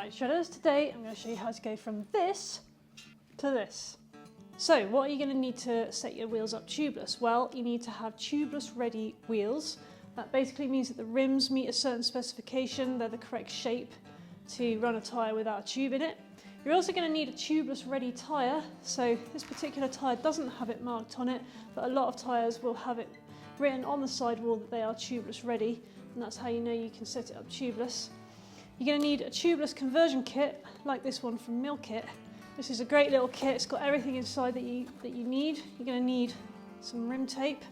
Right, shredders, today I'm going to show you how to go from this to this. So what are you going to need to set your wheels up tubeless? Well, you need to have tubeless ready wheels. That basically means that the rims meet a certain specification, they're the correct shape to run a tyre without a tube in it. You're also going to need a tubeless ready tyre. So this particular tyre doesn't have it marked on it, but a lot of tyres will have it written on the sidewall that they are tubeless ready, and that's how you know you can set it up tubeless. You're going to need a tubeless conversion kit like this one from MilKit. This is a great little kit. It's got everything inside that you need. You're going to need some rim tape,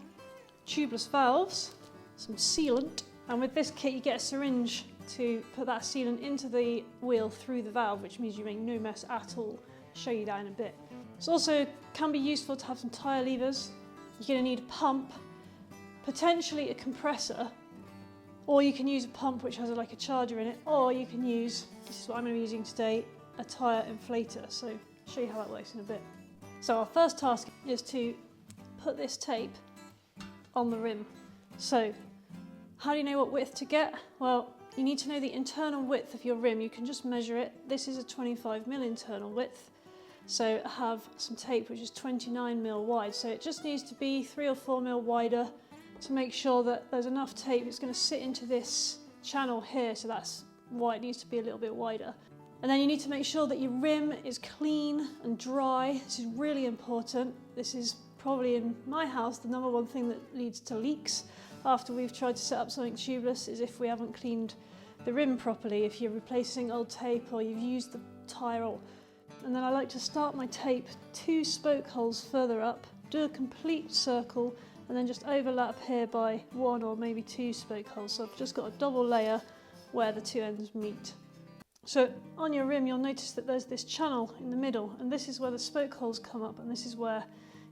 tubeless valves, some sealant, and with this kit you get a syringe to put that sealant into the wheel through the valve, which means you make no mess at all. I'll show you that in a bit. It also can be useful to have some tyre levers. You're going to need a pump, potentially a compressor, or you can use a pump which has like a charger in it, or you can use, this is what I'm going to be using today, a tyre inflator. So I'll show you how that works in a bit. So our first task is to put this tape on the rim. So how do you know what width to get? Well, you need to know the internal width of your rim. You can just measure it. This is a 25mm internal width. So I have some tape which is 29mm wide. So it just needs to be 3 or 4mm wider to make sure that there's enough tape. It's going to sit into this channel here, so that's why it needs to be a little bit wider. And then you need to make sure that your rim is clean and dry. This is really important. This is probably in my house the #1 thing that leads to leaks after we've tried to set up something tubeless, is if we haven't cleaned the rim properly, if you're replacing old tape or you've used the tyre. And then I like to start my tape 2 spoke holes further up, do a complete circle, and then just overlap here by 1 or maybe 2 spoke holes. So I've just got a double layer where the 2 ends meet. So on your rim you'll notice that there's this channel in the middle, and this is where the spoke holes come up, and this is where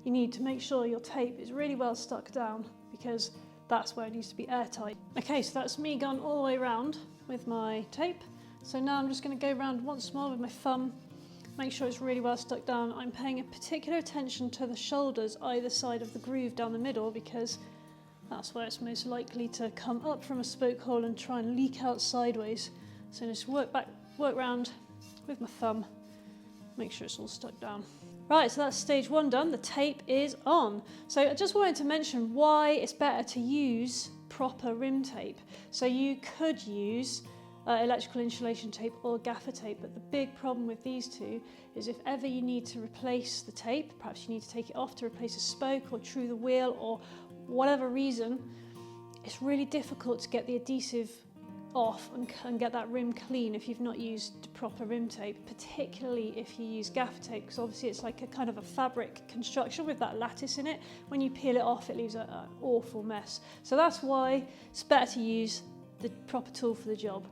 you need to make sure your tape is really well stuck down, because that's where it needs to be airtight. Okay, so that's me gone all the way around with my tape. So now I'm just going to go around once more with my thumb, make sure it's really well stuck down. I'm paying a particular attention to the shoulders either side of the groove down the middle, because that's where it's most likely to come up from a spoke hole and try and leak out sideways. So just work round with my thumb, make sure it's all stuck down. Right, so that's stage 1 done. The tape is on. So I just wanted to mention why it's better to use proper rim tape. So you could use electrical insulation tape or gaffer tape, but the big problem with these two is if ever you need to replace the tape, perhaps you need to take it off to replace a spoke or true the wheel or whatever reason, it's really difficult to get the adhesive off and get that rim clean if you've not used proper rim tape, particularly if you use gaffer tape, because obviously it's like a kind of a fabric construction with that lattice in it. When you peel it off, it leaves an awful mess. So that's why it's better to use the proper tool for the job.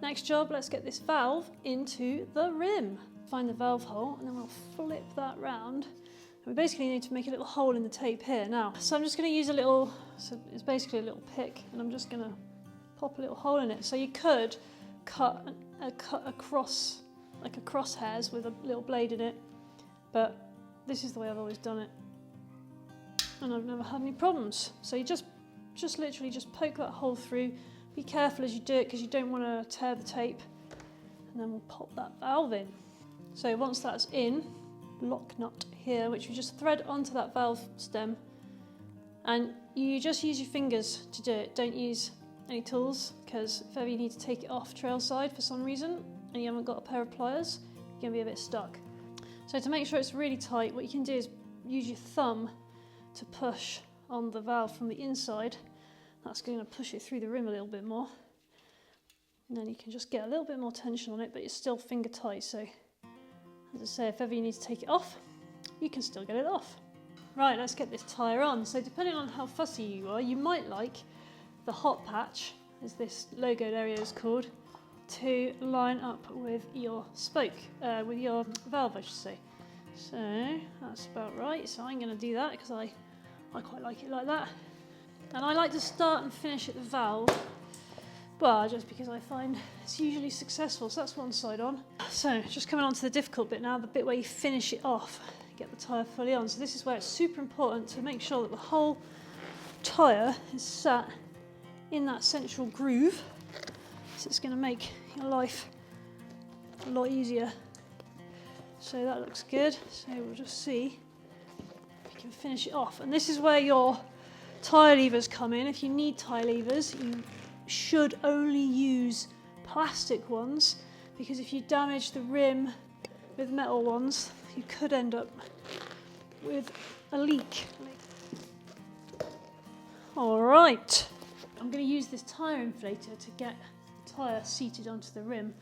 Next job, let's get this valve into the rim. Find the valve hole, and then we'll flip that round. And we basically need to make a little hole in the tape here now. So I'm just going to use a little, so it's basically a little pick, and I'm just going to pop a little hole in it. So you could cut across, like a crosshairs with a little blade in it, but this is the way I've always done it, and I've never had any problems. So you just literally just poke that hole through. Be careful as you do it, because you don't want to tear the tape, and then we'll pop that valve in. So once that's in, lock nut here, which we just thread onto that valve stem, and you just use your fingers to do it. Don't use any tools, because if ever you need to take it off trail side for some reason and you haven't got a pair of pliers, you're going to be a bit stuck. So to make sure it's really tight, what you can do is use your thumb to push on the valve from the inside. That's going to push it through the rim a little bit more, and then you can just get a little bit more tension on it, but it's still finger tight. So as I say, if ever you need to take it off, you can still get it off. Right, let's get this tyre on. So depending on how fussy you are, you might like the hot patch, as this logoed area is called, to line up with your spoke, with your valve I should say. So that's about right. So I'm going to do that because I quite like it like that. And I like to start and finish at the valve, well, just because I find it's usually successful. So that's one side on. So just coming on to the difficult bit now, the bit where you finish it off, get the tyre fully on. So this is where it's super important to make sure that the whole tyre is sat in that central groove. So it's going to make your life lot easier. So that looks good. So we'll just see if we can finish it off. And this is where your tyre levers come in. If you need tyre levers, you should only use plastic ones, because if you damage the rim with metal ones, you could end up with a leak. All right, I'm going to use this tyre inflator to get the tyre seated onto the rim.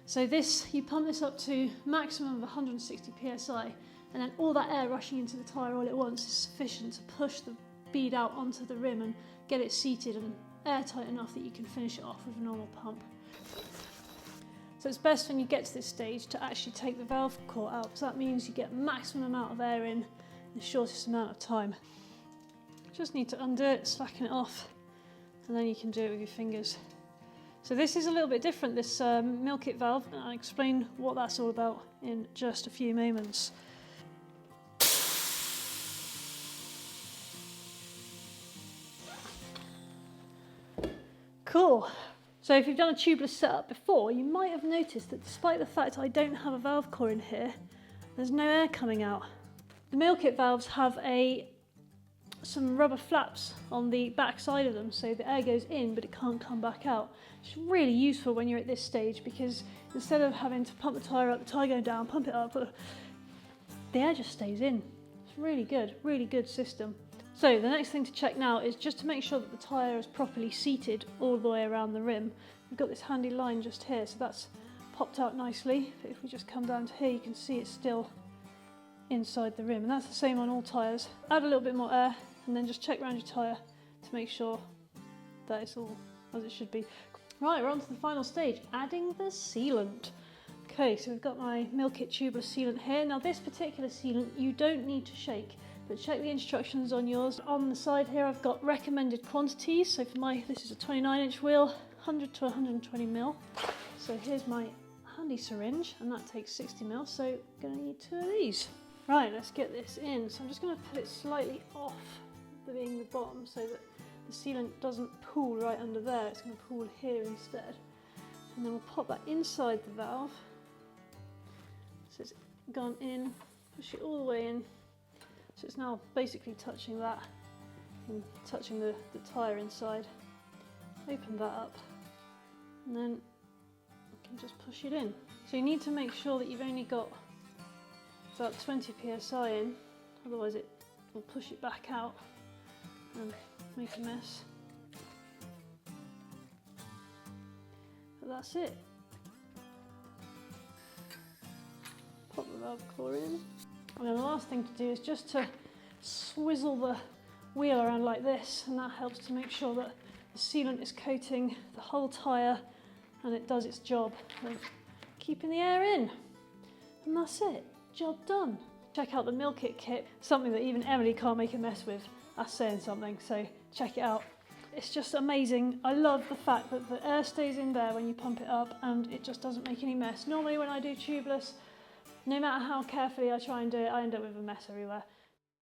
So this, you pump this up to maximum of 160 psi, and then all that air rushing into the tyre all at once is sufficient to push the bead out onto the rim and get it seated and airtight enough that you can finish it off with a normal pump. So it's best when you get to this stage to actually take the valve core out, because that means you get maximum amount of air in the shortest amount of time. Just need to undo it, slacken it off, and then you can do it with your fingers. So this is a little bit different, this MilKit valve, and I'll explain what that's all about in just a few moments. Cool. So if you've done a tubeless setup before, you might have noticed that despite the fact I don't have a valve core in here, there's no air coming out. The MilKit valves have some rubber flaps on the back side of them, so the air goes in but it can't come back out. It's really useful when you're at this stage, because instead of having to pump the tyre up, the tyre going down, pump it up, the air just stays in. It's really good system. So the next thing to check now is just to make sure that the tyre is properly seated all the way around the rim. We've got this handy line just here, so that's popped out nicely. But if we just come down to here, you can see it's still inside the rim, and that's the same on all tyres. Add a little bit more air and then just check around your tyre to make sure that it's all as it should be. Right, we're on to the final stage, adding the sealant. Okay, so we've got my MilKit tubeless sealant here. Now this particular sealant you don't need to shake, but check the instructions on yours. On the side here I've got recommended quantities. So for this is a 29-inch wheel, 100 to 120 mil. So here's my handy syringe, and that takes 60 mil, so I'm going to need 2 of these. Right, let's get this in. So I'm just going to put it slightly off being the bottom so that the sealant doesn't pool right under there. It's going to pool here instead. And then we'll pop that inside the valve. So it's gone in, push it all the way in. So it's now basically touching that and touching the tyre inside. Open that up and then you can just push it in. So you need to make sure that you've only got about 20 psi in, otherwise it will push it back out and make a mess. But that's it. Pop the valve core in. And then the last thing to do is just to swizzle the wheel around like this, and that helps to make sure that the sealant is coating the whole tyre and it does its job of keeping the air in. And that's it, job done. Check out the MilKit kit, something that even Emily can't make a mess with. That's saying something, so check it out. It's just amazing. I love the fact that the air stays in there when you pump it up and it just doesn't make any mess. Normally when I do tubeless, no matter how carefully I try and do it, I end up with a mess everywhere.